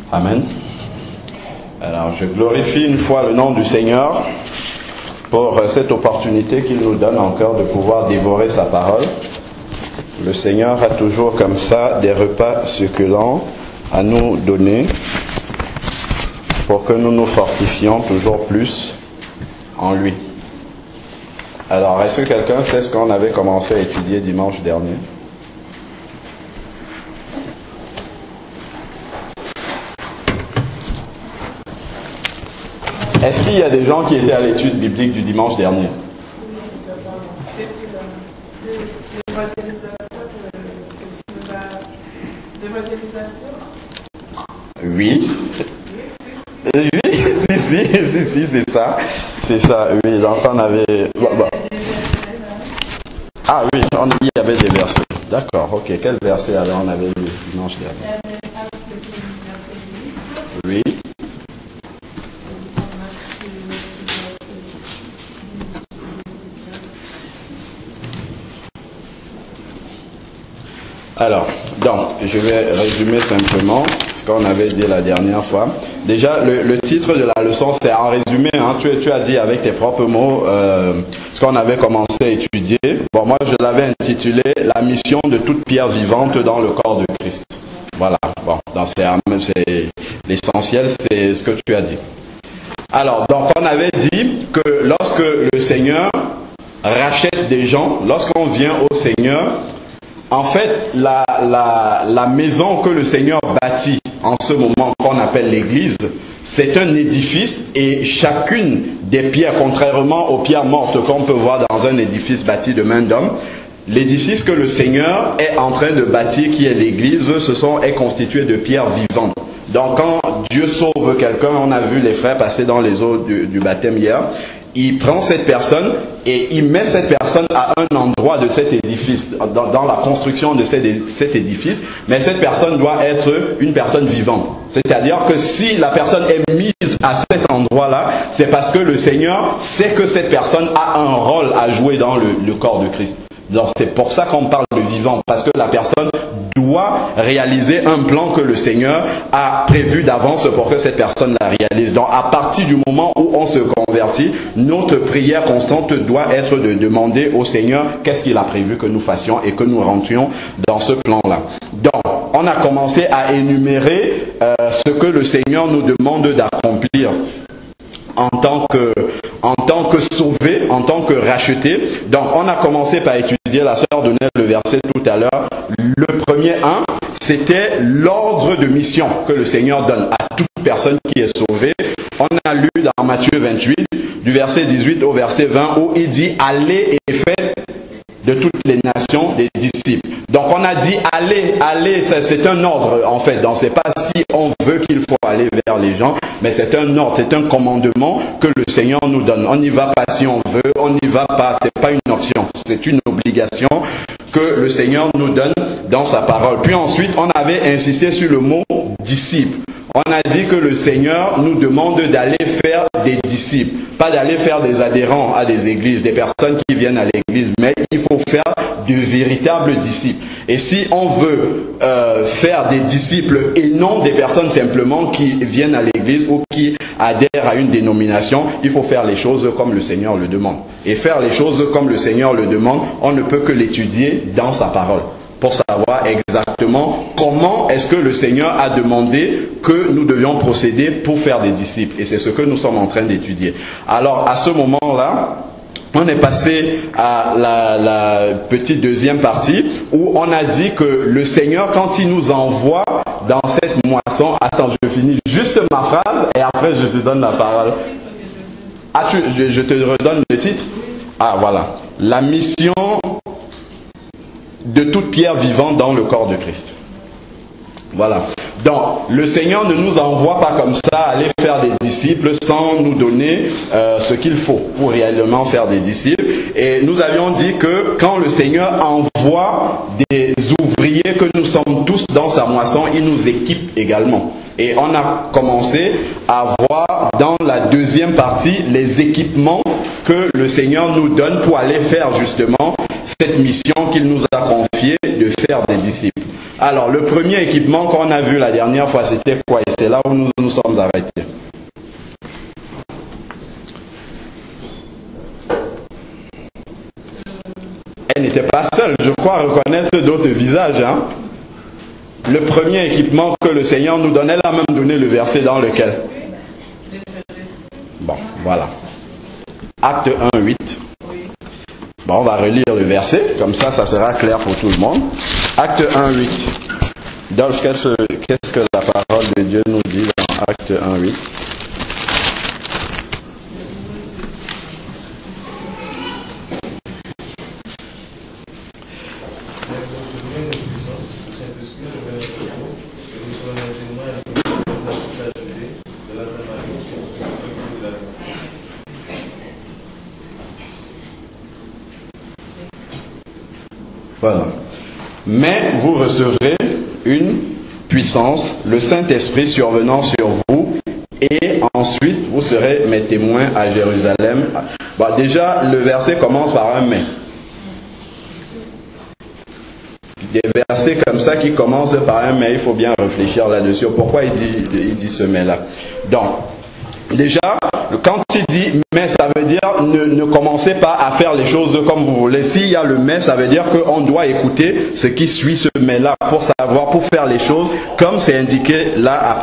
Amen. Alors, je glorifie une fois le nom du Seigneur pour cette opportunité qu'il nous donne encore de pouvoir dévorer sa parole. Le Seigneur a toujours comme ça des repas succulents à nous donner pour que nous nous fortifions toujours plus en lui. Alors, est-ce que quelqu'un sait ce qu'on avait commencé à étudier dimanche dernier? Est-ce qu'il y a des gens qui étaient à l'étude biblique du dimanche dernier? Oui. Oui, si, c'est ça. C'est ça, oui. Donc on avait... Ah oui, il y avait des versets. D'accord, ok. Quel verset alors on avait lu dimanche dernier? Oui. Alors, donc, je vais résumer simplement ce qu'on avait dit la dernière fois. Déjà, le titre de la leçon, c'est en résumé, hein, tu as dit avec tes propres mots ce qu'on avait commencé à étudier. Bon, moi, je l'avais intitulé « La mission de toute pierre vivante dans le corps de Christ ». Voilà, bon, c'est l'essentiel, c'est ce que tu as dit. Alors, donc, on avait dit que lorsque le Seigneur rachète des gens, lorsqu'on vient au Seigneur, en fait, la maison que le Seigneur bâtit en ce moment qu'on appelle l'église, c'est un édifice et chacune des pierres, contrairement aux pierres mortes qu'on peut voir dans un édifice bâti de main d'homme, l'édifice que le Seigneur est en train de bâtir, qui est l'église, est constitué de pierres vivantes. Donc quand Dieu sauve quelqu'un, on a vu les frères passer dans les eaux du baptême hier, il prend cette personne et il met cette personne à un endroit de cet édifice, dans la construction de cet édifice, mais cette personne doit être une personne vivante. C'est-à-dire que si la personne est mise à cet endroit-là, c'est parce que le Seigneur sait que cette personne a un rôle à jouer dans le corps de Christ. Donc c'est pour ça qu'on parle de vivant, parce que la personne doit réaliser un plan que le Seigneur a prévu d'avance pour que cette personne la réalise. Donc à partir du moment où on se convertit, notre prière constante doit être de demander au Seigneur qu'est-ce qu'il a prévu que nous fassions et que nous rentrions dans ce plan-là. Donc on a commencé à énumérer ce que le Seigneur nous demande d'accomplir en tant que sauvé, en tant que racheté. Donc on a commencé par étudier, la sœur donnait le verset tout à l'heure. Le premier 1, c'était l'ordre de mission que le Seigneur donne à toute personne qui est sauvée. On a lu dans Matthieu 28, du verset 18 au verset 20, où il dit « Allez et faites de toutes les nations des disciples ». Donc on a dit allez, c'est un ordre en fait. Donc c'est pas si on veut qu'il faut aller vers les gens, mais c'est un ordre, c'est un commandement que le Seigneur nous donne. On n'y va pas si on veut, on n'y va pas, c'est pas une option, c'est une obligation que le Seigneur nous donne dans sa parole. Puis ensuite, on avait insisté sur le mot disciple. On a dit que le Seigneur nous demande d'aller faire des disciples, pas d'aller faire des adhérents à des églises, des personnes qui viennent à l'église, mais il faut faire de véritables disciples. Et si on veut faire des disciples et non des personnes simplement qui viennent à l'église ou qui adhèrent à une dénomination, il faut faire les choses comme le Seigneur le demande. Et faire les choses comme le Seigneur le demande, on ne peut que l'étudier dans sa parole, pour savoir exactement comment est-ce que le Seigneur a demandé que nous devions procéder pour faire des disciples. Et c'est ce que nous sommes en train d'étudier. Alors, à ce moment-là, on est passé à la petite deuxième partie où on a dit que le Seigneur, quand il nous envoie dans cette moisson... Attends, je finis juste ma phrase et après je te donne la parole. Ah, je te redonne le titre? Ah, voilà. La mission de toute pierre vivante dans le corps de Christ. Voilà. Donc, le Seigneur ne nous envoie pas comme ça aller faire des disciples sans nous donner ce qu'il faut pour réellement faire des disciples. Et nous avions dit que quand le Seigneur envoie des ouvriers, que nous sommes tous dans sa moisson, il nous équipe également. Et on a commencé à voir dans la deuxième partie les équipements que le Seigneur nous donne pour aller faire justement cette mission qu'il nous a confiée de faire des disciples. Alors, le premier équipement qu'on a vu la dernière fois, c'était quoi? Et c'est là où nous nous sommes arrêtés. Elle n'était pas seule, je crois reconnaître d'autres visages. Hein? Le premier équipement que le Seigneur nous donnait, elle a même donné le verset dans lequel. Bon, voilà. Acte 1, 8. Bon, on va relire le verset, comme ça sera clair pour tout le monde. Acte 1, 8. Donc, qu'est-ce que la parole de Dieu nous dit dans Acte 1, 8? Voilà. Mais vous recevrez une puissance, le Saint-Esprit survenant sur vous, et ensuite vous serez mes témoins à Jérusalem. Bon, déjà, le verset commence par un mais. Des versets comme ça qui commencent par un mais, il faut bien réfléchir là-dessus. Pourquoi il dit ce mais-là? Donc, déjà, quand il dit mais, ça veut dire ne commencez pas à faire les choses comme vous voulez. S'il y a le mais, ça veut dire qu'on doit écouter ce qui suit ce mais-là pour savoir, pour faire les choses comme c'est indiqué là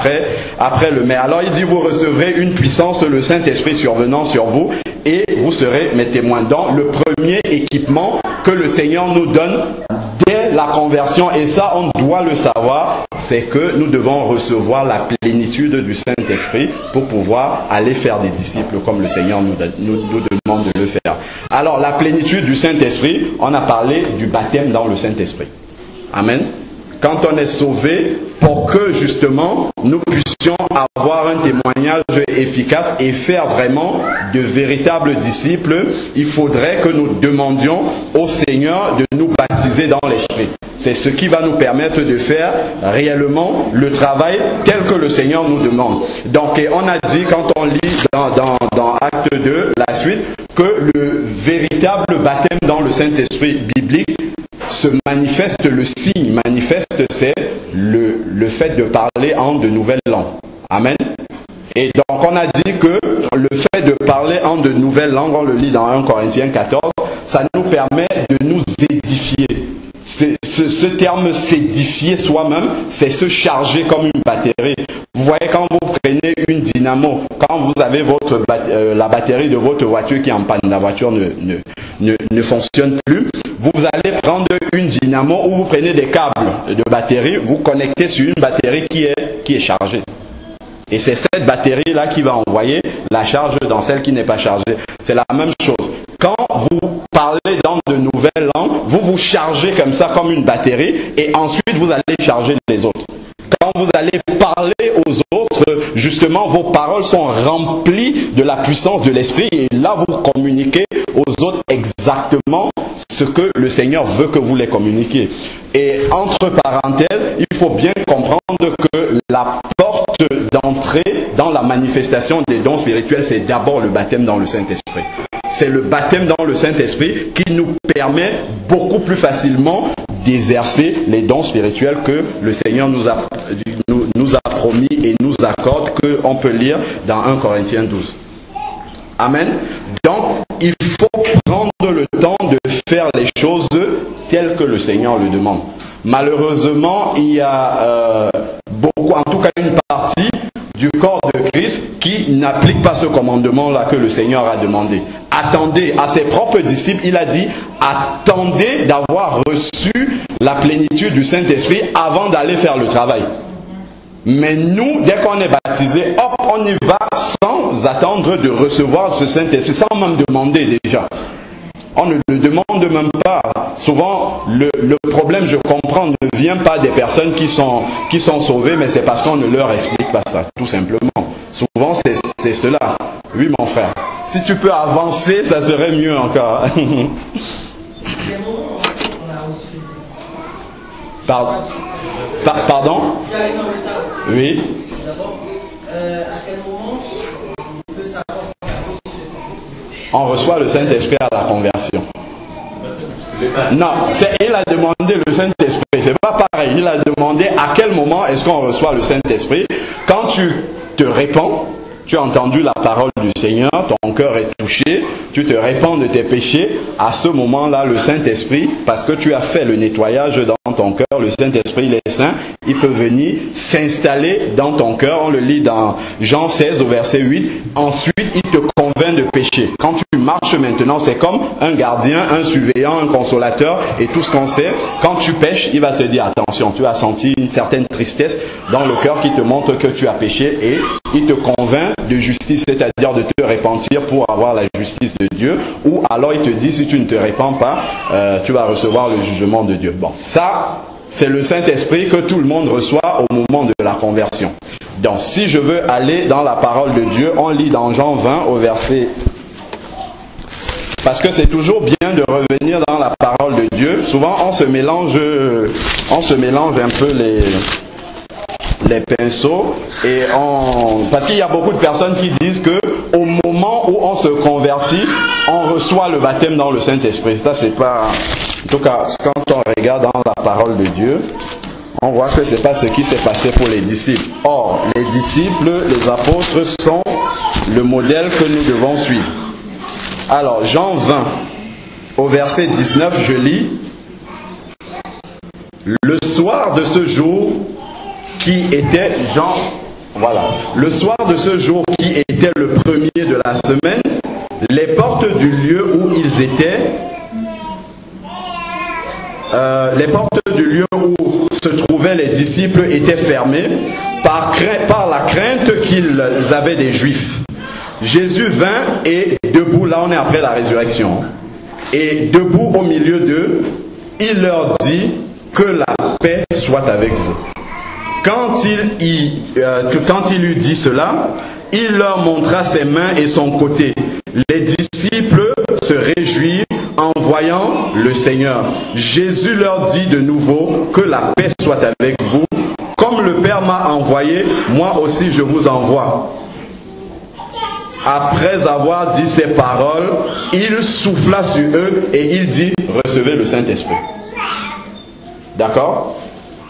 après le mais. Alors il dit vous recevrez une puissance, le Saint-Esprit survenant sur vous et vous serez mes témoins. Donc le premier équipement que le Seigneur nous donne dès la conversion, et ça on doit le savoir, c'est que nous devons recevoir la plénitude du Saint-Esprit pour pouvoir aller faire des disciples comme le Seigneur nous demande de le faire. Alors la plénitude du Saint-Esprit, on a parlé du baptême dans le Saint-Esprit. Amen. Quand on est sauvé, pour que justement nous puissions avoir un témoignage efficace et faire vraiment de véritables disciples, il faudrait que nous demandions au Seigneur de nous baptiser dans l'Esprit. C'est ce qui va nous permettre de faire réellement le travail tel que le Seigneur nous demande. Donc on a dit, quand on lit dans Acte 2, la suite, que le véritable baptême dans le Saint-Esprit biblique se manifeste, le signe manifeste, c'est le fait de parler en de nouvelles langues. Amen. Et donc on a dit que le fait de parler en de nouvelles langues, on le lit dans 1 Corinthiens 14, ça nous permet de nous édifier. Ce terme s'édifier soi-même, c'est se charger comme une batterie. Vous voyez, quand vous prenez une dynamo, quand vous avez la batterie de votre voiture qui est en panne, la voiture ne fonctionne plus, vous allez prendre une dynamo ou vous prenez des câbles de batterie, vous connectez sur une batterie qui est chargée. Et c'est cette batterie-là qui va envoyer la charge dans celle qui n'est pas chargée. C'est la même chose. Quand vous parlez dans de nouvelles langues, vous vous chargez comme ça, comme une batterie, et ensuite vous allez charger les autres. Quand vous allez parler aux autres, justement, vos paroles sont remplies de la puissance de l'Esprit, et là vous communiquez aux autres exactement ce que le Seigneur veut que vous les communiquiez. Et entre parenthèses, il faut bien comprendre que la porte d'entrée dans la manifestation des dons spirituels, c'est d'abord le baptême dans le Saint-Esprit. C'est le baptême dans le Saint-Esprit qui nous permet beaucoup plus facilement d'exercer les dons spirituels que le Seigneur nous a promis et nous accorde, qu'on peut lire dans 1 Corinthiens 12. Amen. Donc, il faut prendre le temps de faire les choses telles que le Seigneur le demande. Malheureusement, il y a beaucoup, en tout cas une partie du corps de Christ qui n'applique pas ce commandement-là que le Seigneur a demandé. Attendez, à ses propres disciples, il a dit, attendez d'avoir reçu la plénitude du Saint-Esprit avant d'aller faire le travail. Mais nous, dès qu'on est baptisé, hop, on y va sans attendre de recevoir ce Saint-Esprit, sans même demander déjà. On ne le demande même pas. Souvent, le problème, je comprends, ne vient pas des personnes qui sont sauvées, mais c'est parce qu'on ne leur explique pas ça, tout simplement. Souvent, c'est cela. Oui, mon frère. Si tu peux avancer, ça serait mieux encore. Pardon? Oui. À quel moment on peut savoir qu'on a reçu le Saint-Esprit? On reçoit le Saint-Esprit à la conversion. Non, il a demandé le Saint-Esprit. C'est pas pareil. Il a demandé à quel moment est-ce qu'on reçoit le Saint-Esprit. Quand tu te répands, tu as entendu la parole du Seigneur, ton cœur est touché, tu te répands de tes péchés. À ce moment-là, le Saint-Esprit, parce que tu as fait le nettoyage dans ton cœur, le Saint-Esprit, il est saint, il peut venir s'installer dans ton cœur. On le lit dans Jean 16 au verset 8. Ensuite, il te convainc de péché. Quand tu marches maintenant, c'est comme un gardien, un surveillant, un consolateur et tout ce qu'on sait. Quand tu pêches, il va te dire attention, tu as senti une certaine tristesse dans le cœur qui te montre que tu as péché et il te convainc de justice, c'est-à-dire de te repentir pour avoir la justice de Dieu, ou alors il te dit si tu ne te répands pas, tu vas recevoir le jugement de Dieu. Bon, ça, c'est le Saint-Esprit que tout le monde reçoit au moment de la conversion. Donc, si je veux aller dans la parole de Dieu, on lit dans Jean 20 au verset... Parce que c'est toujours bien de revenir dans la parole de Dieu. Souvent, on se mélange un peu les pinceaux et parce qu'il y a beaucoup de personnes qui disent que au moment où on se convertit, on reçoit le baptême dans le Saint-Esprit. Ça, c'est pas... En tout cas, quand on regarde dans la parole de Dieu, on voit que c'est pas ce qui s'est passé pour les disciples. Or, les disciples, les apôtres sont le modèle que nous devons suivre. Alors, Jean 20, au verset 19, je lis: le soir de ce jour qui était le soir de ce jour qui était le premier de la semaine, les portes du lieu où ils étaient, les portes du lieu où se trouvaient les disciples étaient fermées par la crainte qu'ils avaient des Juifs. Jésus vint et debout, là on est après la résurrection, et debout au milieu d'eux, il leur dit que la paix soit avec vous. Quand il eut dit cela, il leur montra ses mains et son côté. Les disciples se réjouirent en voyant le Seigneur. Jésus leur dit de nouveau que la paix soit avec vous. Comme le Père m'a envoyé, moi aussi je vous envoie. Après avoir dit ces paroles, il souffla sur eux et il dit: recevez le Saint-Esprit. D'accord?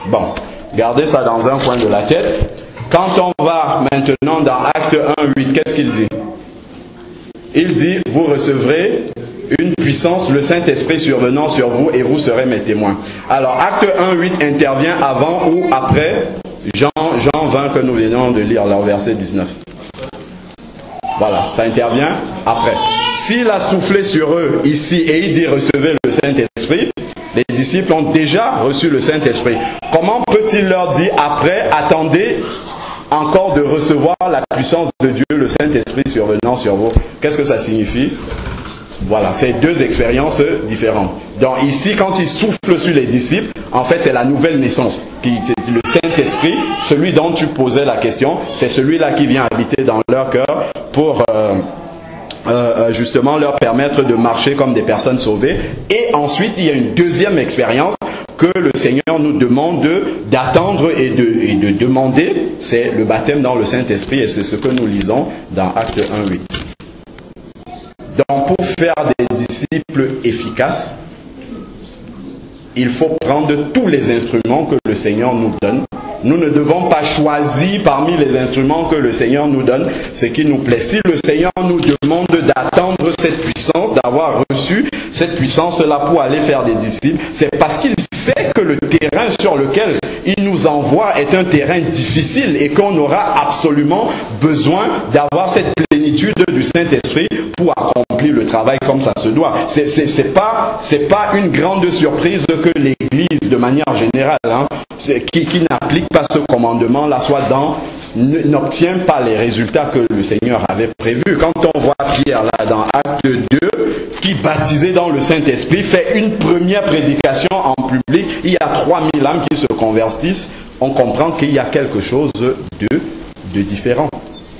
Bon, gardez ça dans un coin de la tête. Quand on va maintenant dans Acte 1:8, qu'est-ce qu'il dit? Il dit: vous recevrez une puissance, le Saint-Esprit survenant sur vous et vous serez mes témoins. Alors, Acte 1:8 intervient avant ou après Jean 20 que nous venons de lire, là, au verset 19. Voilà, ça intervient après. S'il a soufflé sur eux ici et il dit recevez le Saint-Esprit, les disciples ont déjà reçu le Saint-Esprit. Comment peut-il leur dire après, attendez encore de recevoir la puissance de Dieu, le Saint-Esprit survenant sur vous? Qu'est-ce que ça signifie? Voilà, c'est deux expériences différentes. Donc ici, quand il souffle sur les disciples, en fait, c'est la nouvelle naissance. Le Saint-Esprit, celui dont tu posais la question, c'est celui-là qui vient habiter dans leur cœur pour justement leur permettre de marcher comme des personnes sauvées. Et ensuite, il y a une deuxième expérience que le Seigneur nous demande d'attendre et de demander. C'est le baptême dans le Saint-Esprit et c'est ce que nous lisons dans Acte 1:8. Donc, pour faire des disciples efficaces, il faut prendre tous les instruments que le Seigneur nous donne. Nous ne devons pas choisir parmi les instruments que le Seigneur nous donne ce qui nous plaît. Si le Seigneur nous demande d'attendre cette puissance, d'avoir reçu cette puissance-là pour aller faire des disciples, c'est parce qu'il sait que le terrain sur lequel il nous envoie est un terrain difficile et qu'on aura absolument besoin d'avoir cette plénitude du Saint-Esprit pour accomplir le travail comme ça se doit. C'est pas une grande surprise que l'Église, de manière générale, qui n'applique pas ce commandement-là, n'obtient pas les résultats que le Seigneur avait prévus. Quand on voit Pierre là dans Acte 2, qui baptisé dans le Saint-Esprit, fait une première prédication en public, il y a 3000 âmes qui se convertissent, on comprend qu'il y a quelque chose de différent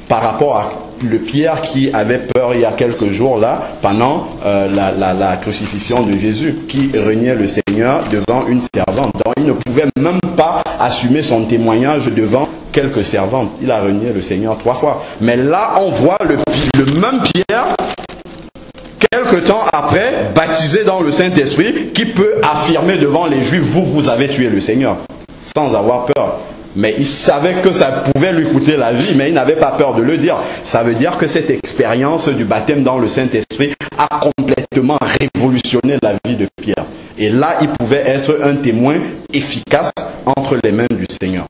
par rapport à le Pierre qui avait peur il y a quelques jours là, pendant la crucifixion de Jésus, qui reniait le Seigneur devant une servante. Donc il ne pouvait même pas assumer son témoignage devant quelques servantes. Il a renié le Seigneur 3 fois. Mais là, on voit le même Pierre, quelques quelque temps après, baptisé dans le Saint-Esprit, qui peut affirmer devant les Juifs, vous avez tué le Seigneur, sans avoir peur. Mais il savait que ça pouvait lui coûter la vie, mais il n'avait pas peur de le dire. Ça veut dire que cette expérience du baptême dans le Saint-Esprit a complètement révolutionné la vie de Pierre. Et là, il pouvait être un témoin efficace entre les mains du Seigneur.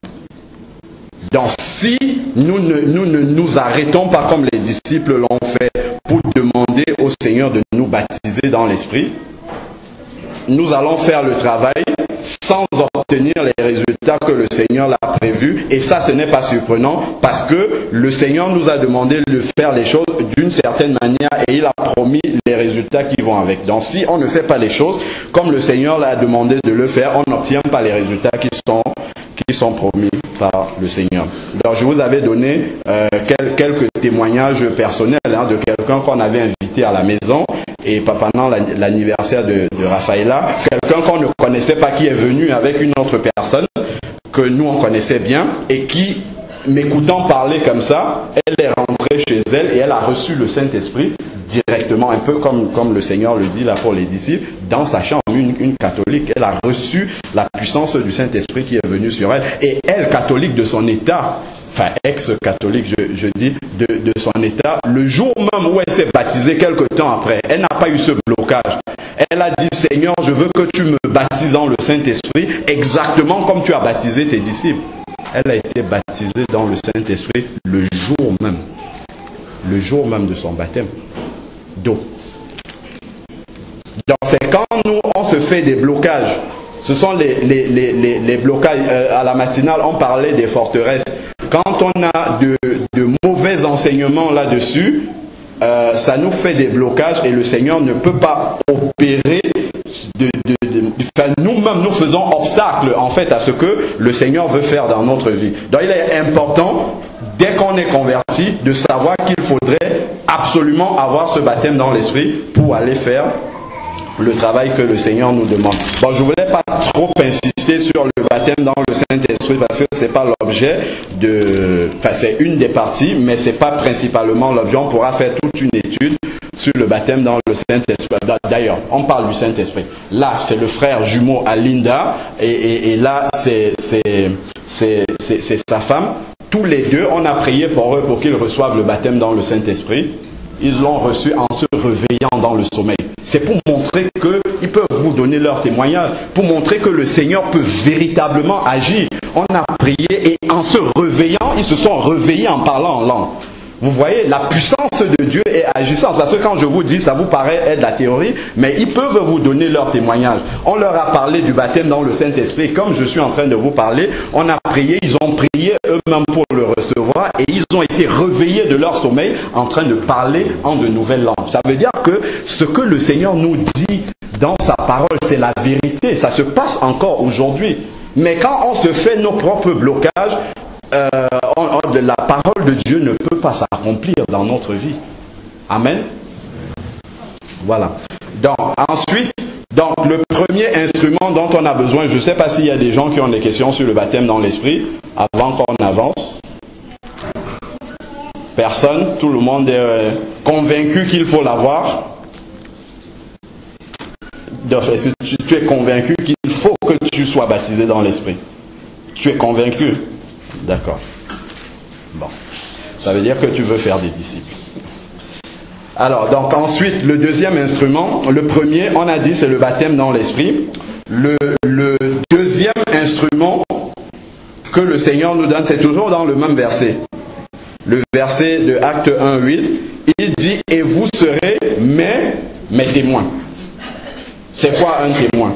Donc si nous ne nous arrêtons pas comme les disciples l'ont fait pour demander au Seigneur de nous baptiser dans l'Esprit, nous allons faire le travail sans obtenir les résultats que le Seigneur l'a prévus. Et ça, ce n'est pas surprenant parce que le Seigneur nous a demandé de faire les choses d'une certaine manière et il a promis les résultats qui vont avec. Donc si on ne fait pas les choses comme le Seigneur l'a demandé de le faire, on n'obtient pas les résultats qui sont promis par le Seigneur. Donc je vous avais donné quelques témoignages personnels de quelqu'un qu'on avait invité à la maison et pendant l'anniversaire de Raphaëla, quelqu'un qu'on ne connaissait pas qui est venu avec une autre personne que nous on connaissait bien et qui, m'écoutant parler comme ça, elle est rentrée chez elle et elle a reçu le Saint-Esprit directement, un peu comme le Seigneur le dit là pour les disciples, dans sa chambre, une catholique, elle a reçu la puissance du Saint-Esprit qui est venu sur elle. Et elle, catholique de son état, enfin ex-catholique je dis, de son état, le jour même où elle s'est baptisée, quelque temps après, elle n'a pas eu ce blocage. Elle a dit, Seigneur, je veux que tu me baptises dans le Saint-Esprit, exactement comme tu as baptisé tes disciples. Elle a été baptisée dans le Saint-Esprit le jour même de son baptême d'eau. Donc c'est quand nous, on se fait des blocages. Ce sont les blocages. À la matinale, on parlait des forteresses. Quand on a de mauvais enseignements là-dessus, ça nous fait des blocages et le Seigneur ne peut pas opérer. Nous-mêmes, nous faisons obstacle en fait à ce que le Seigneur veut faire dans notre vie. Donc il est important, dès qu'on est converti, de savoir qu'il faudrait absolument avoir ce baptême dans l'esprit pour aller faire le travail que le Seigneur nous demande. Bon, je ne voulais pas trop insister sur le baptême dans le Saint-Esprit parce que c'est pas l'objet de... Enfin, c'est une des parties, mais c'est pas principalement l'objet. On pourra faire toute une étude sur le baptême dans le Saint-Esprit. D'ailleurs, on parle du Saint-Esprit. Là, c'est le frère jumeau à Linda et là, c'est sa femme. Tous les deux, on a prié pour eux pour qu'ils reçoivent le baptême dans le Saint-Esprit. Ils l'ont reçu en se réveillant dans le sommeil. C'est pour montrer qu'ils peuvent vous donner leur témoignage, pour montrer que le Seigneur peut véritablement agir. On a prié et en se réveillant, ils se sont réveillés en parlant en langue. Vous voyez, la puissance de Dieu est agissante. Parce que quand je vous dis, ça vous paraît être la théorie, mais ils peuvent vous donner leur témoignage. On leur a parlé du baptême dans le Saint-Esprit. Comme je suis en train de vous parler, on a prié, ils ont prié eux-mêmes pour le recevoir et ils ont été réveillés de leur sommeil en train de parler en de nouvelles langues. Ça veut dire que ce que le Seigneur nous dit dans sa parole, c'est la vérité. Ça se passe encore aujourd'hui. Mais quand on se fait nos propres blocages, la parole de Dieu ne peut pas s'accomplir dans notre vie. Amen. Voilà. Donc, ensuite, le premier instrument dont on a besoin, je ne sais pas s'il y a des gens qui ont des questions sur le baptême dans l'esprit, avant qu'on avance. Personne, tout le monde est convaincu qu'il faut l'avoir. Tu es convaincu qu'il faut que tu sois baptisé dans l'esprit. Tu es convaincu? D'accord. Bon. Ça veut dire que tu veux faire des disciples. Alors, donc ensuite, le deuxième instrument, le premier, on a dit, c'est le baptême dans l'esprit. Le deuxième instrument que le Seigneur nous donne, c'est toujours dans le même verset. Le verset de Acte 1:8, il dit, et vous serez mes témoins. C'est quoi un témoin?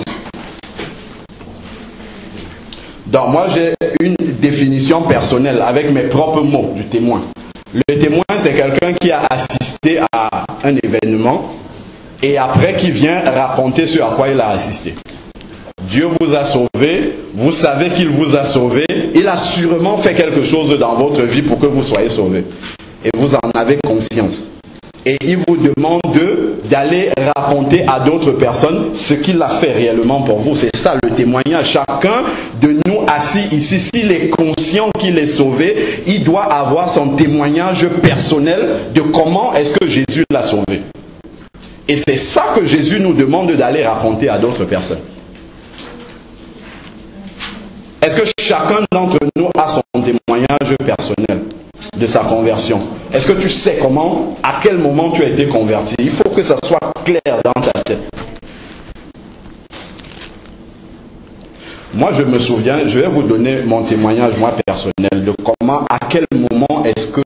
Donc moi j'ai une définition personnelle avec mes propres mots du témoin. Le témoin, c'est quelqu'un qui a assisté à un événement et après qui vient raconter ce à quoi il a assisté. Dieu vous a sauvé, vous savez qu'il vous a sauvé, il a sûrement fait quelque chose dans votre vie pour que vous soyez sauvés. Et vous en avez conscience. Et il vous demande d'aller raconter à d'autres personnes ce qu'il a fait réellement pour vous. C'est ça le témoignage. Chacun de nous assis ici, s'il est conscient qu'il est sauvé, il doit avoir son témoignage personnel de comment est-ce que Jésus l'a sauvé. Et c'est ça que Jésus nous demande d'aller raconter à d'autres personnes. Est-ce que chacun d'entre nous a son témoignage personnel de sa conversion? Est-ce que tu sais comment, à quel moment tu as été converti? Il faut que ça soit clair dans ta tête. Moi, je me souviens, je vais vous donner mon témoignage, moi, personnel, de comment, à quel moment est-ce que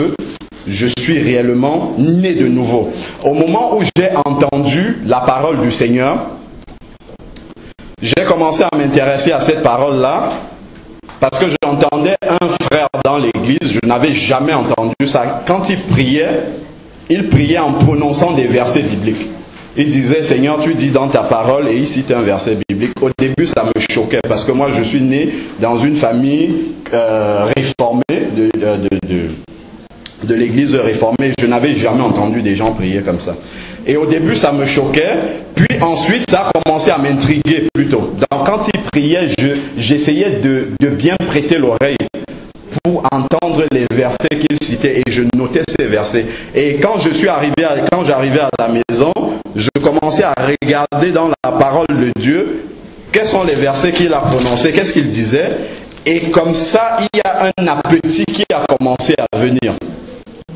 je suis réellement né de nouveau. Au moment où j'ai entendu la parole du Seigneur, j'ai commencé à m'intéresser à cette parole-là, parce que j'entendais un frère dans l'église, je n'avais jamais entendu ça. Quand il priait en prononçant des versets bibliques. Il disait, Seigneur, tu dis dans ta parole, et il cite un verset biblique. Au début, ça me choquait, parce que moi, je suis né dans une famille réformée, de l'église réformée. Je n'avais jamais entendu des gens prier comme ça. Et au début, ça me choquait, puis ensuite, ça a commencé à m'intriguer plutôt. Donc, quand il priait, j'essayais de bien prêter l'oreille pour entendre les versets qu'il citait, et je notais ces versets. Et quand j'arrivais à la maison, je commençais à regarder dans la parole de Dieu quels sont les versets qu'il a prononcés, qu'est-ce qu'il disait, et comme ça, il y a un appétit qui a commencé à venir.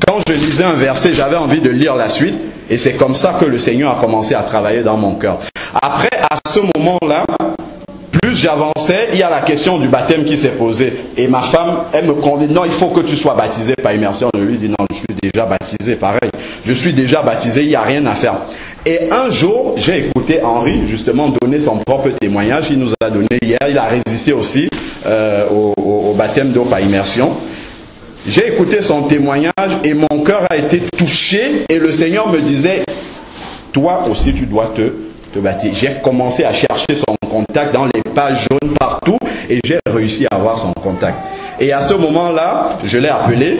Quand je lisais un verset, j'avais envie de lire la suite, et c'est comme ça que le Seigneur a commencé à travailler dans mon cœur. Après, à ce moment-là, plus j'avançais, il y a la question du baptême qui s'est posée. Et ma femme, elle me convient, non, il faut que tu sois baptisé par immersion. Je lui dis, non, je suis déjà baptisé, pareil. Je suis déjà baptisé, il n'y a rien à faire. Et un jour, j'ai écouté Henri, justement, donner son propre témoignage. Il nous a donné hier, il a résisté aussi au baptême d'eau par immersion. J'ai écouté son témoignage et mon cœur a été touché. Et le Seigneur me disait, toi aussi, tu dois te baptiser. J'ai commencé à chercher son contact dans les pages jaunes partout et j'ai réussi à avoir son contact. Et à ce moment-là, je l'ai appelé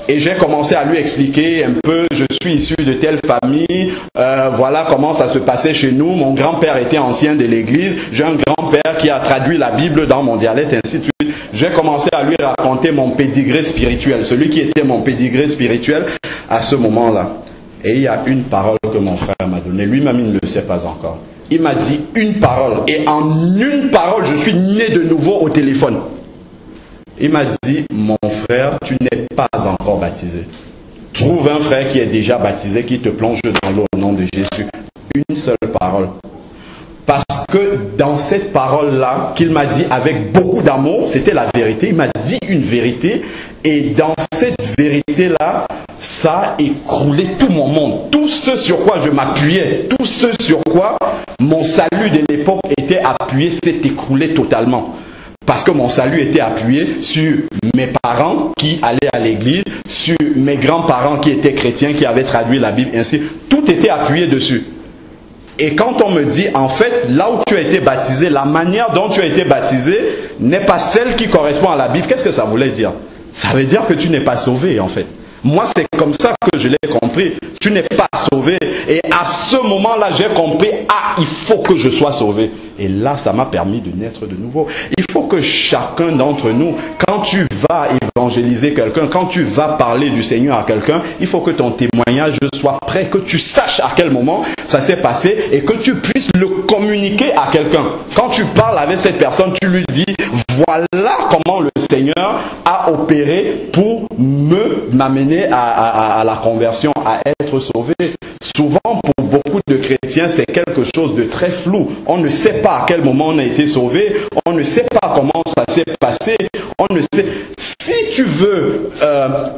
et j'ai commencé à lui expliquer un peu, je suis issu de telle famille, voilà comment ça se passait chez nous. Mon grand-père était ancien de l'église, j'ai un grand-père qui a traduit la Bible dans mon dialecte, ainsi de suite. J'ai commencé à lui raconter mon pédigré spirituel, celui qui était mon pédigré spirituel à ce moment-là. Et il y a une parole que mon frère m'a donnée. Lui-même, il ne le sait pas encore. Il m'a dit une parole. Et en une parole, je suis né de nouveau au téléphone. Il m'a dit, mon frère, tu n'es pas encore baptisé. Trouve un frère qui est déjà baptisé, qui te plonge dans l'eau au nom de Jésus. Une seule parole. Parce que dans cette parole-là, qu'il m'a dit avec beaucoup d'amour, c'était la vérité. Il m'a dit une vérité. Et dans cette vérité-là, ça a écroulé tout mon monde. Tout ce sur quoi je m'appuyais, tout ce sur quoi mon salut de l'époque était appuyé, s'est écroulé totalement. Parce que mon salut était appuyé sur mes parents qui allaient à l'église, sur mes grands-parents qui étaient chrétiens, qui avaient traduit la Bible, ainsi. Tout était appuyé dessus. Et quand on me dit, en fait, là où tu as été baptisé, la manière dont tu as été baptisé n'est pas celle qui correspond à la Bible, qu'est-ce que ça voulait dire? Ça veut dire que tu n'es pas sauvé, en fait. Moi, c'est comme ça que je l'ai compris. Tu n'es pas sauvé. Et à ce moment-là, j'ai compris, ah, il faut que je sois sauvé. Et là, ça m'a permis de naître de nouveau. Il faut que chacun d'entre nous, quand tu vas évangéliser quelqu'un, quand tu vas parler du Seigneur à quelqu'un, il faut que ton témoignage soit prêt, que tu saches à quel moment ça s'est passé et que tu puisses le communiquer à quelqu'un. Quand tu parles avec cette personne, tu lui dis, voilà comment le Seigneur a opéré pour m'amener à la conversion, à être sauvé. Souvent, pour beaucoup de chrétiens, c'est quelque chose de très flou. On ne sait pas à quel moment on a été sauvé. On ne sait pas comment ça s'est passé. On ne sait. Si tu veux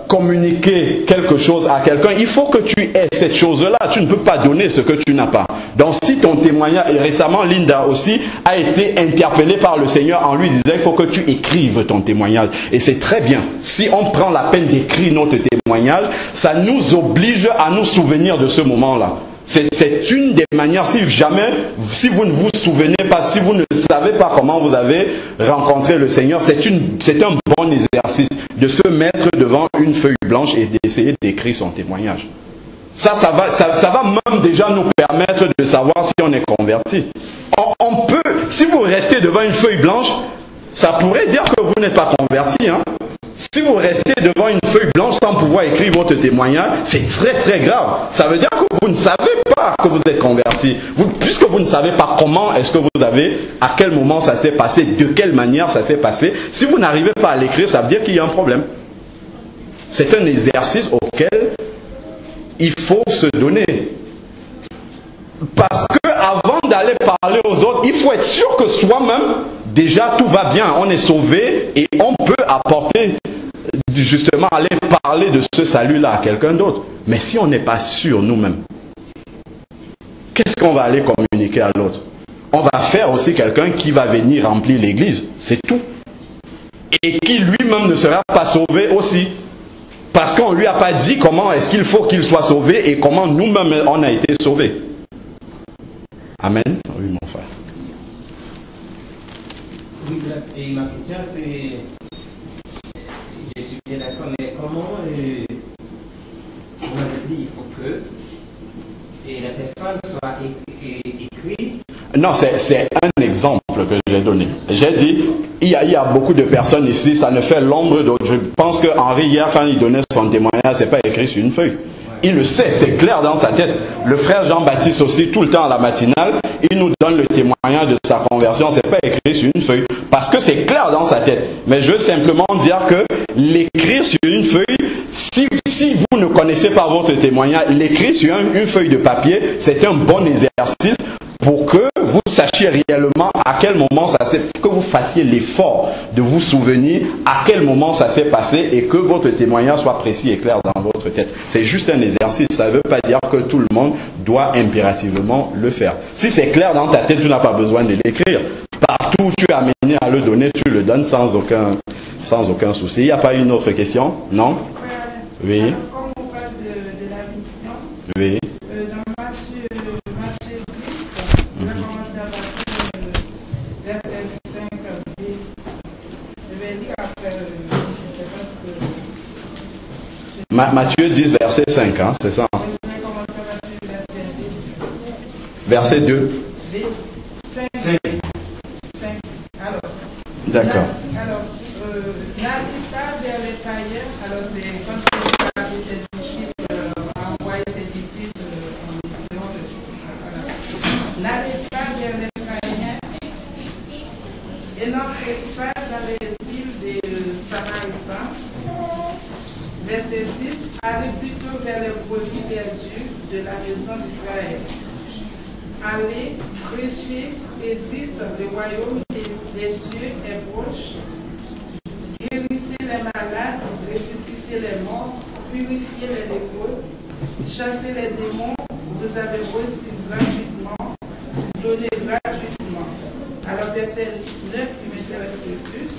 communiquer quelque chose à quelqu'un, il faut que tu aies cette chose-là. Tu ne peux pas donner ce que tu n'as pas. Donc, si ton témoignage, et récemment, Linda aussi, a été interpellée par le Seigneur en lui disant, il faut que tu écrives ton témoignage. Et c'est très bien. Si on prend la peine d'écrire notre témoignage, ça nous oblige à nous souvenir de ce moment-là. C'est une des manières, si vous ne vous souvenez pas, si vous ne savez pas comment vous avez rencontré le Seigneur, c'est un bon exercice de se mettre devant une feuille blanche et d'essayer d'écrire son témoignage. Ça va même déjà nous permettre de savoir si on est converti. On peut, si vous restez devant une feuille blanche, ça pourrait dire que vous n'êtes pas converti, hein. Si vous restez devant une feuille blanche sans pouvoir écrire votre témoignage, c'est très très grave. Ça veut dire que vous ne savez pas que vous êtes converti. Puisque vous ne savez pas comment est-ce que vous avez, à quel moment ça s'est passé, de quelle manière ça s'est passé, si vous n'arrivez pas à l'écrire, ça veut dire qu'il y a un problème. C'est un exercice auquel il faut se donner. Parce que avant d'aller parler aux autres, il faut être sûr que soi-même, déjà tout va bien, on est sauvé et on peut apporter, justement, aller parler de ce salut-là à quelqu'un d'autre. Mais si on n'est pas sûr nous-mêmes, qu'est-ce qu'on va aller communiquer à l'autre? On va faire aussi quelqu'un qui va venir remplir l'église, c'est tout. Et qui lui-même ne sera pas sauvé aussi. Parce qu'on ne lui a pas dit comment est-ce qu'il faut qu'il soit sauvé et comment nous-mêmes on a été sauvés. Amen. Oui, mon frère. Oui, et ma question c'est, je suis bien d'accord, mais comment, on avait dit, il faut que la personne soit écrite. Non, c'est un exemple que j'ai donné. J'ai dit, il y a beaucoup de personnes ici, ça ne fait l'ombre d'autres. Je pense que Henri, hier, quand il donnait son témoignage, c'est pas écrit sur une feuille. Il le sait, c'est clair dans sa tête. Le frère Jean-Baptiste aussi, tout le temps à la matinale, il nous donne le témoignage de sa conversion. C'est pas écrit sur une feuille, parce que c'est clair dans sa tête. Mais je veux simplement dire que l'écrire sur une feuille, si vous ne connaissez pas votre témoignage, l'écrire sur une feuille de papier, c'est un bon exercice pour que vous sachiez réellement à quel moment ça s'est, que vous fassiez l'effort de vous souvenir à quel moment ça s'est passé et que votre témoignage soit précis et clair dans votre tête. C'est juste un exercice, ça ne veut pas dire que tout le monde doit impérativement le faire. Si c'est clair dans ta tête, tu n'as pas besoin de l'écrire. Partout où tu es amené à le donner, tu le donnes sans aucun souci. Il n'y a pas une autre question? Non? Oui. Comme on parle de la mission, Oui. dans Matthieu 10, je vais commencer à partir du verset 5b. Je vais lire après, je ne sais pas ce que... Matthieu 10, verset 5, hein, c'est ça? Je vais commencer à partir du Verset verset 2. 2. B. 5. Alors. D'accord. Alors, n'allez pas vers les païens. Alors, c'est quand Jésus avait ses disciples, envoyé ses disciples en mission. Voilà. N'allez pas vers les païens et n'entrez pas dans les villes des Samaritains. Verset 6. Allez plutôt vers les brebis perdues de la maison d'Israël. Allez, prêchez et dites, le royaume des cieux est proche. Guérissez les malades, ressuscitez les morts, purifiez les lépreux, chassez les démons, vous avez reçu gratuitement, donnez gratuitement. Alors, verset 9 qui m'intéresse le plus.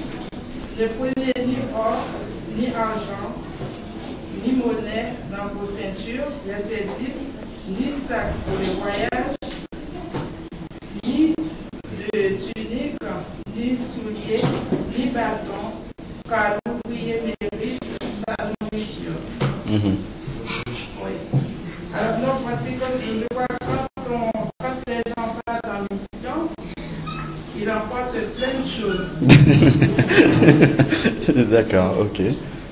Ne prenez ni or, ni argent, ni monnaie dans vos ceintures. Verset 10. Ni sac pour le voyage, ni de tunique, ni souliers, ni bâton, car l'ouvrier mérite sa nourriture. Oui. Alors, donc, voici comme je le vois, quand les gens partent en mission, ils emportent plein de choses. D'accord, ok.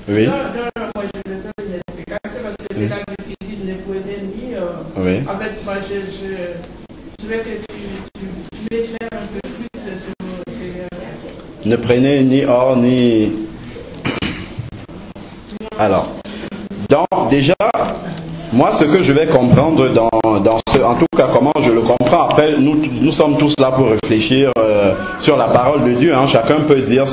Oui. Non, moi je vais donner une explication parce que c'est là que tu dis ne prenez ni. Oui. En fait, moi je veux que tu éclaires un peu plus sur. Ne prenez ni or ni. Alors, donc déjà, moi ce que je vais comprendre dans ce, en tout cas comment je le comprends, après nous sommes tous là pour réfléchir sur la parole de Dieu, hein. Chacun peut dire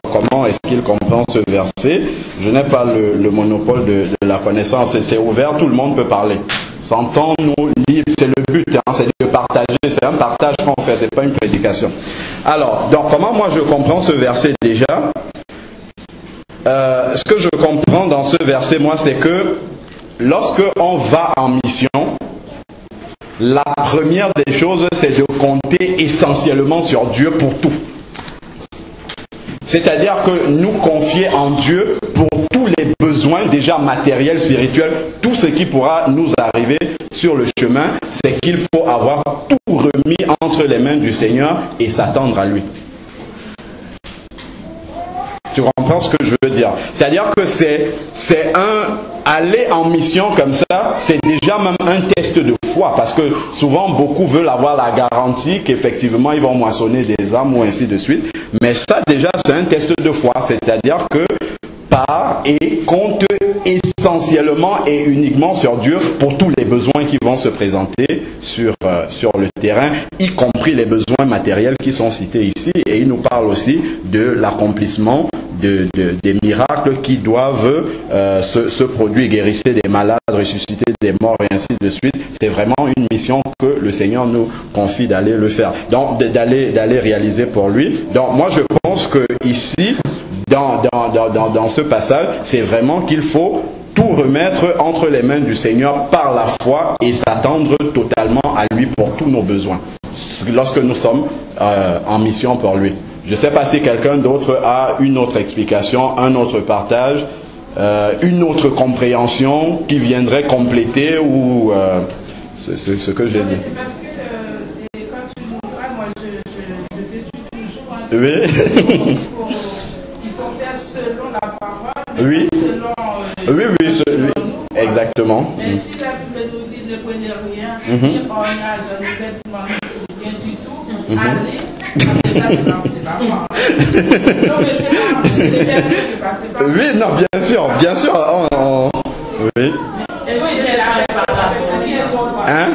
comment est-ce qu'il comprend ce verset. Je n'ai pas le monopole de la connaissance, c'est ouvert, tout le monde peut parler. Sentons-nous libres, c'est le but, hein, c'est de partager, c'est un partage qu'on fait, c'est pas une prédication. Alors, donc comment moi je comprends ce verset déjà? Ce que je comprends dans ce verset, moi, c'est que lorsque on va en mission, la première des choses, c'est de compter essentiellement sur Dieu pour tout. C'est-à-dire que nous confier en Dieu pour tous les besoins déjà matériels, spirituels, tout ce qui pourra nous arriver sur le chemin, c'est qu'il faut avoir tout remis entre les mains du Seigneur et s'attendre à lui. Tu comprends ce que je veux dire? C'est-à-dire que c'est aller en mission comme ça, c'est déjà même un test de foi, parce que souvent beaucoup veulent avoir la garantie qu'effectivement ils vont moissonner des âmes ou ainsi de suite. Mais ça déjà c'est un test de foi, c'est-à-dire que part et compte essentiellement et uniquement sur Dieu pour tous les besoins qui vont se présenter sur le terrain, y compris les besoins matériels qui sont cités ici. Et il nous parle aussi de l'accomplissement des miracles qui doivent se produire, guérissez des malades, ressusciter des morts et ainsi de suite. C'est vraiment une mission que le Seigneur nous confie d'aller le faire, donc d'aller réaliser pour lui. Donc moi je pense que ici dans ce passage, c'est vraiment qu'il faut tout remettre entre les mains du Seigneur par la foi et s'attendre totalement à lui pour tous nos besoins lorsque nous sommes en mission pour lui. Je ne sais pas si quelqu'un d'autre a une autre explication, un autre partage, une autre compréhension qui viendrait compléter ou ce que j'ai dit. C'est parce que quand tu nous parles, moi je te suis toujours. Hein, oui. Il faut faire selon la parole, mais oui. Selon nous. Exactement. Mais si la Bible nous dit ne prenez rien, ni en âge, ni vêtements, rien du tout, allez. C'est pas moi. Non, mais c'est pas. Oui, non, bien sûr. Oui. Hein?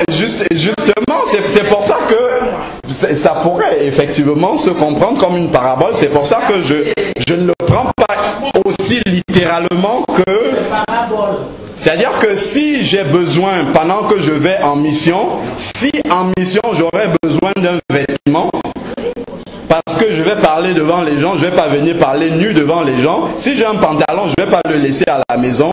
Justement, c'est pour ça que ça pourrait effectivement se comprendre comme une parabole. C'est pour ça que je ne le prends pas aussi littéralement que... C'est-à-dire que si j'ai besoin, pendant que je vais en mission, si en mission j'aurais besoin d'un vêtement, parce que je vais parler devant les gens, je ne vais pas venir parler nu devant les gens. Si j'ai un pantalon, je ne vais pas le laisser à la maison,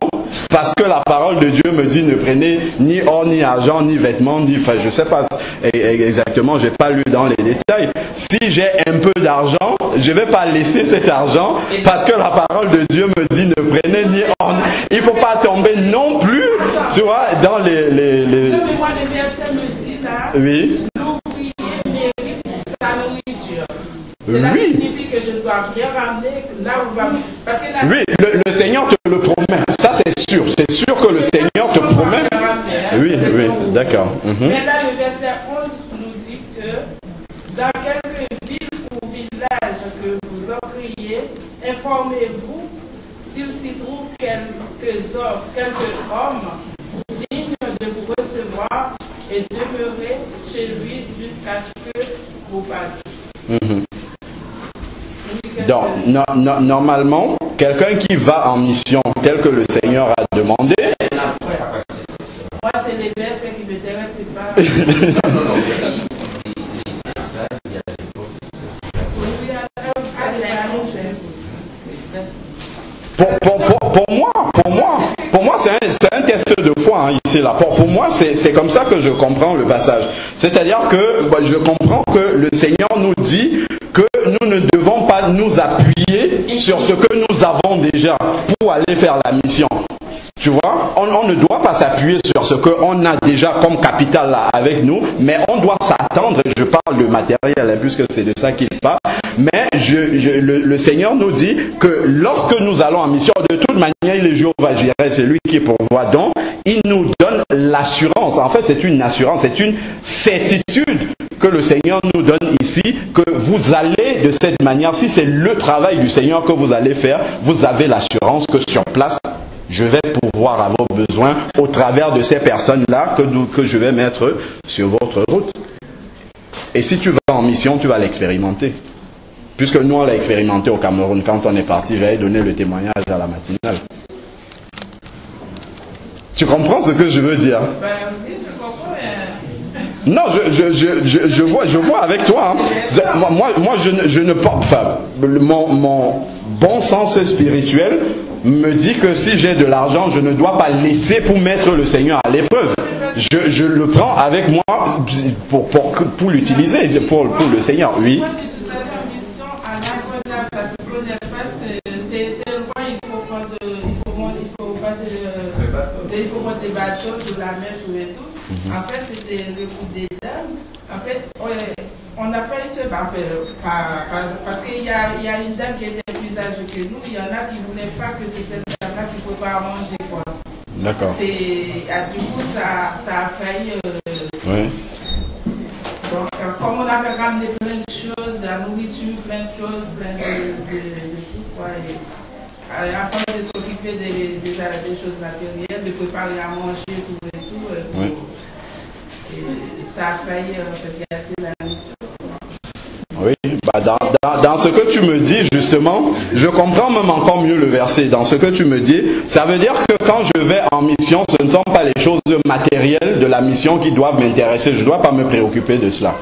parce que la parole de Dieu me dit ne prenez ni or, ni argent, ni vêtements, ni... Enfin, je ne sais pas exactement, je n'ai pas lu dans les détails. Si j'ai un peu d'argent, je ne vais pas laisser cet argent, parce que la parole de Dieu me dit ne prenez ni or. Il ne faut pas tomber non plus, tu vois, dans les... Non, mais moi, le verset me dit là, oui. L'ouvrier mérite sa nourriture. Cela signifie que je dois bien ramener là où va... Parce que là, oui, le Seigneur te le promet. Ça, c'est sûr. C'est sûr que le Seigneur te promet. Oui, d'accord. Mais là, le verset 11 nous dit que dans quelque ville ou village que vous entriez, informez-vous s'il s'y trouve quelques hommes dignes de vous recevoir et demeurer chez lui jusqu'à ce que vous passiez. Donc, normalement, quelqu'un qui va en mission tel que le Seigneur a demandé... Moi, c'est les versets qui m'intéressent, c'est pas... Pour moi, c'est un test de foi hein, ici là. Pour moi, c'est comme ça que je comprends le passage. C'est-à-dire que je comprends que le Seigneur nous dit que nous ne devons pas nous appuyer sur ce que nous avons déjà pour aller faire la mission. Tu vois, on ne doit pas s'appuyer sur ce qu'on a déjà comme capital là avec nous, mais on doit s'attendre, je parle de matériel, hein, puisque c'est de ça qu'il parle, mais le Seigneur nous dit que lorsque nous allons en mission, de toute manière, il est Jéhovah Jireh, c'est lui qui pourvoit, donc il nous donne l'assurance, en fait c'est une assurance, c'est une certitude que le Seigneur nous donne ici, que vous allez de cette manière, si c'est le travail du Seigneur que vous allez faire, vous avez l'assurance que sur place, je vais pourvoir à vos besoins au travers de ces personnes-là que je vais mettre sur votre route. Et si tu vas en mission, tu vas l'expérimenter. Puisque nous, on l'a expérimenté au Cameroun. Quand on est parti, j'avais donné le témoignage à la matinale. Tu comprends ce que je veux dire? Non, je vois avec toi. Hein. Moi, je ne pense... Enfin, mon bon sens spirituel me dit que si j'ai de l'argent, je ne dois pas laisser pour mettre le Seigneur à l'épreuve. Je le prends avec moi pour l'utiliser, pour le Seigneur, oui. Il faut monter des bateaux sur la mer, tout et tout. En fait, c'était le coup des dames. En fait, on a failli se pas faire, parce qu'il y a une dame qui était plus âgée que nous, il y en a qui ne voulaient pas que c'est cette dame-là qui ne peut pas manger, quoi. D'accord. Du coup, ça a failli... Oui. Donc, comme on avait ramené plein de choses, de la nourriture, plein de choses, plein de tout, quoi. Et après de s'occuper des choses matérielles, de préparer à manger, tout et tout. Oui. Et ça a failli gâter la mission. Oui, bah dans ce que tu me dis, justement, je comprends même encore mieux le verset. Dans ce que tu me dis, ça veut dire que quand je vais en mission, ce ne sont pas les choses matérielles de la mission qui doivent m'intéresser. Je ne dois pas me préoccuper de cela.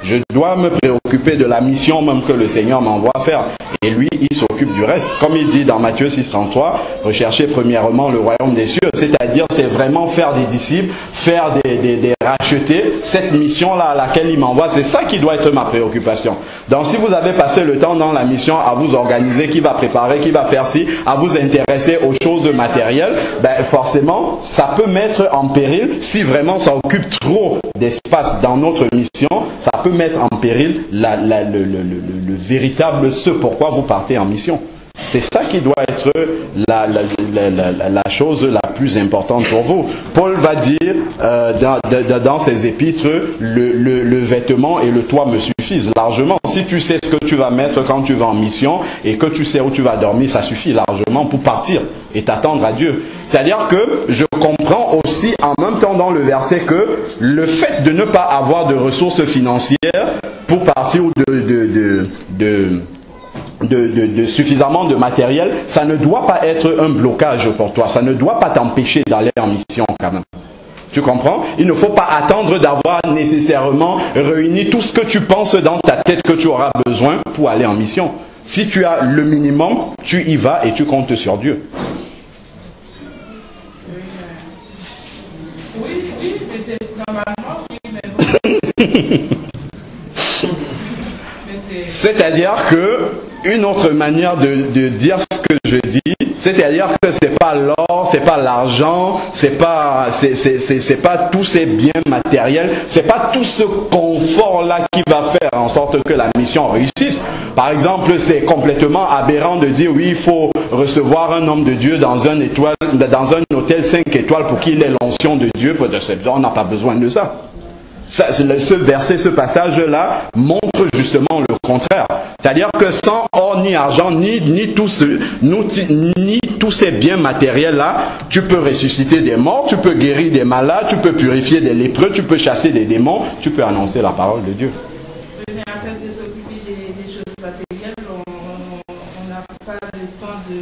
Je dois me préoccuper de la mission même que le Seigneur m'envoie faire. Et lui, il s'occupe du reste. Comme il dit dans Matthieu 6,33, recherchez premièrement le royaume des cieux. C'est-à-dire, c'est vraiment faire des disciples, faire des racheter. Cette mission-là à laquelle il m'envoie, c'est ça qui doit être ma préoccupation. Donc si vous avez passé le temps dans la mission à vous organiser, qui va préparer, qui va faire ci, à vous intéresser aux choses matérielles, ben forcément, ça peut mettre en péril, si vraiment ça occupe trop d'espace dans notre mission, ça peut mettre en péril le véritable ce pourquoi vous partez en mission. C'est ça qui doit être la chose la plus importante pour vous. Paul va dire dans ses épîtres, le vêtement et le toit me suffisent largement. Si tu sais ce que tu vas mettre quand tu vas en mission et que tu sais où tu vas dormir, ça suffit largement pour partir et t'attendre à Dieu. C'est-à-dire que je comprends aussi en même temps dans le verset que le fait de ne pas avoir de ressources financières pour partir de suffisamment de matériel, ça ne doit pas être un blocage pour toi. Ça ne doit pas t'empêcher d'aller en mission quand même. Tu comprends? Il ne faut pas attendre d'avoir nécessairement réuni tout ce que tu penses dans ta tête que tu auras besoin pour aller en mission. Si tu as le minimum, tu y vas et tu comptes sur Dieu. Oui, mais c'est normalement, oui, mais bon. C'est-à-dire que une autre manière de dire ce que je dis, c'est-à-dire que c'est pas l'or, c'est pas l'argent, c'est pas tous ces biens matériels, c'est pas tout ce confort-là qui va faire en sorte que la mission réussisse. Par exemple, c'est complètement aberrant de dire oui, il faut recevoir un homme de Dieu dans un hôtel 5 étoiles pour qu'il ait l'onction de Dieu. On n'a pas besoin de ça. Ce verset, ce passage-là montre justement le contraire. C'est-à-dire que sans or ni argent, ni tous ces biens matériels-là, tu peux ressusciter des morts, tu peux guérir des malades, tu peux purifier des lépreux, tu peux chasser des démons, tu peux annoncer la parole de Dieu. Mais en fait de s'occuper des choses matérielles, on n'a pas le temps de...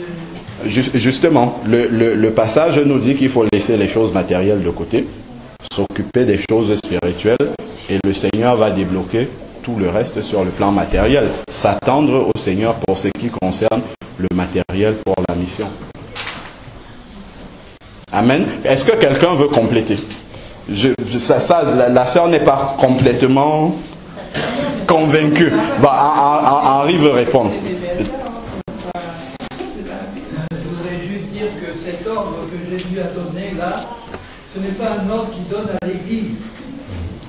Justement, le passage nous dit qu'il faut laisser les choses matérielles de côté, s'occuper des choses spirituelles et le Seigneur va débloquer tout le reste sur le plan matériel. S'attendre au Seigneur pour ce qui concerne le matériel pour la mission. Amen. Est-ce que quelqu'un veut compléter? La sœur n'est pas complètement convaincue. Henri veut répondre. Je voudrais juste dire que cet ordre que Jésus a donné là, ce n'est pas un ordre qu'il donne à l'Église.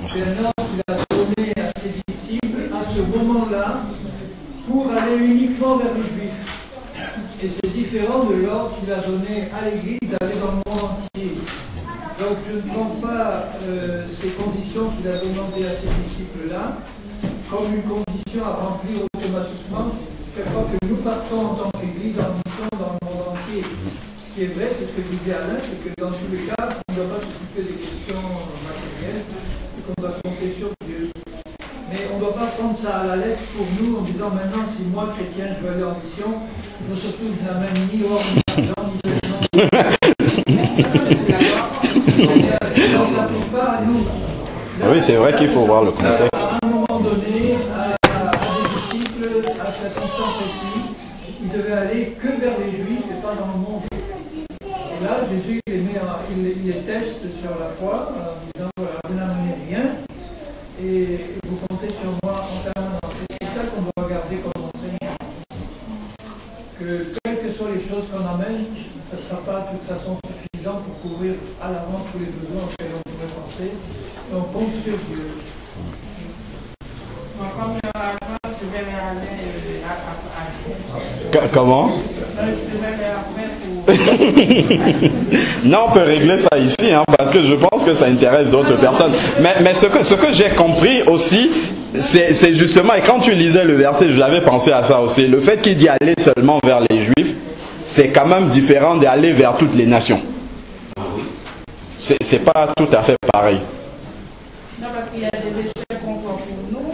C'est un ordre qu'il a donné à ses disciples à ce moment-là pour aller uniquement vers les Juifs. Et c'est différent de l'ordre qu'il a donné à l'Église d'aller dans le monde entier. Donc je ne prends pas ces conditions qu'il a demandées à ses disciples-là comme une condition à remplir automatiquement chaque fois que nous partons en tant qu'Église en mission dans le monde entier. Ce qui est vrai, c'est ce que disait Alain, c'est que dans tous les cas, on ne doit pas s'occuper des questions matérielles, et qu'on doit compter sur Dieu. Mais on ne doit pas prendre ça à la lettre pour nous en disant maintenant, si moi, chrétien, je veux aller en mission, il faut surtout que je n'amène ni or, ni argent, ni vêtements. Donc ça ne pas à nous. Oui, c'est vrai qu'il faut voir le contexte. À un moment donné, à des disciples, à cet instant précis, ils devaient aller que vers les Juifs et pas dans le monde. Et là, Jésus il les teste sur la foi en disant voilà, vous n'amenez rien et vous comptez sur moi en permanence. Et c'est ça qu'on doit regarder comme enseignement. Que quelles que soient les choses qu'on amène, ça ne sera pas de toute façon suffisant pour couvrir à l'avance tous les besoins auxquels on pourrait penser. Et on compte sur Dieu. Comme l'argent Comment? Non, on peut régler ça ici, hein, parce que je pense que ça intéresse d'autres personnes. Mais ce que j'ai compris aussi, c'est justement, et quand tu lisais le verset, j'avais pensé à ça aussi, le fait qu'il dit aller seulement vers les Juifs, c'est quand même différent d'aller vers toutes les nations. C'est pas tout à fait pareil. Non, parce qu'il y a des versets qu'on voit pour nous,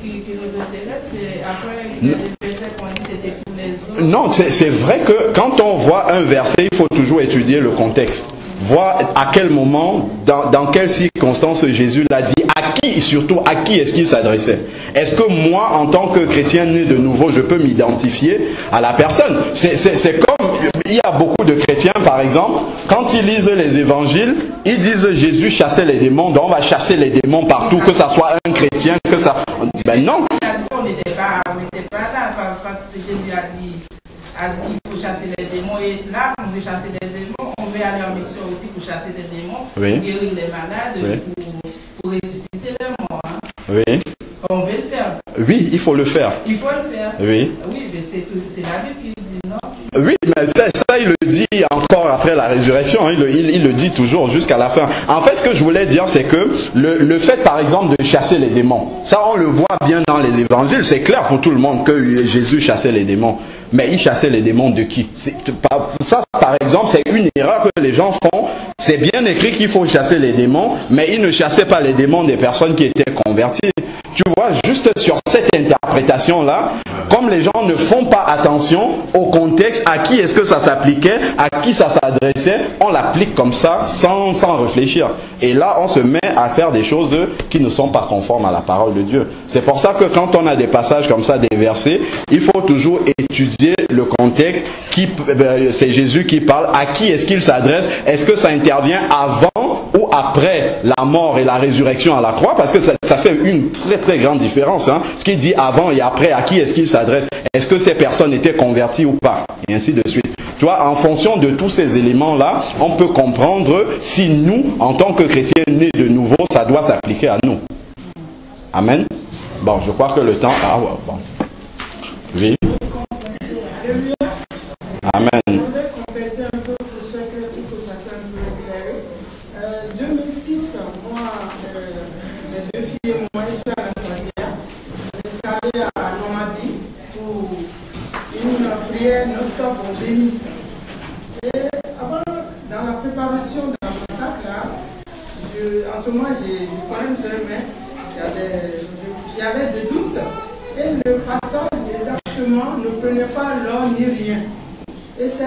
qui nous intéressent, et après, il y a des versets qu'on dit c'était pour les autres. Non, c'est vrai que quand on voit un verset, il faut toujours étudier le contexte. Voir à quel moment, dans quelles circonstances Jésus l'a dit, à qui, surtout à qui est-ce qu'il s'adressait. Est-ce que moi, en tant que chrétien né de nouveau, je peux m'identifier à la personne? C'est comme, il y a beaucoup de chrétiens, par exemple, quand ils lisent les évangiles, ils disent Jésus chassait les démons, donc on va chasser les démons partout, que ça soit un chrétien, que ça... Ben non. On n'était pas là, quand Jésus a dit il faut chasser les démons, et là, on veut chasser les démons, on veut aller en mission aussi pour chasser les démons, oui, pour guérir les malades, oui, pour ressusciter les morts. Hein. Oui. On veut le faire. Oui, il faut le faire. Il faut le faire. Oui. Oui, mais c'est la Bible qui dit non. Oui, mais ça, il le dit encore après la résurrection, hein, il le dit toujours jusqu'à la fin. En fait, ce que je voulais dire, c'est que le fait, par exemple, de chasser les démons, ça, on le voit bien dans les évangiles, c'est clair pour tout le monde que Jésus chassait les démons. Mais il chassait les démons de qui? Ça, par exemple, c'est une erreur que les gens font. C'est bien écrit qu'il faut chasser les démons, mais ils ne chassaient pas les démons des personnes qui étaient converties. Tu vois, juste sur cette interprétation-là, comme les gens ne font pas attention au contexte, à qui est-ce que ça s'appliquait, à qui ça s'adressait, on l'applique comme ça, sans réfléchir. Et là, on se met à faire des choses qui ne sont pas conformes à la parole de Dieu. C'est pour ça que quand on a des passages comme ça, des versets, il faut toujours étudier le contexte. C'est Jésus qui parle, à qui est-ce qu'il s'adresse, est-ce que ça intervient avant ou après la mort et la résurrection à la croix, parce que ça fait une très très grande différence. Hein. Ce qu'il dit avant et après, à qui est-ce qu'il s'adresse, est-ce que ces personnes étaient converties ou pas, et ainsi de suite. Tu vois, en fonction de tous ces éléments-là, on peut comprendre si nous, en tant que chrétiens nés de nouveau, ça doit s'appliquer à nous. Amen. Bon, je crois que le temps... Ah ouais, bon. Oui. Amen. 2006, moi, les deux filles et moi, je suis à la frontière. On est allé à Normandie pour une prière non-stop en 2000. Et avant, dans la préparation de la massacre, là, en ce moment, je connais une seule, mais j'avais des doutes. Et le passage exactement ne prenait pas l'or ni rien. Et ça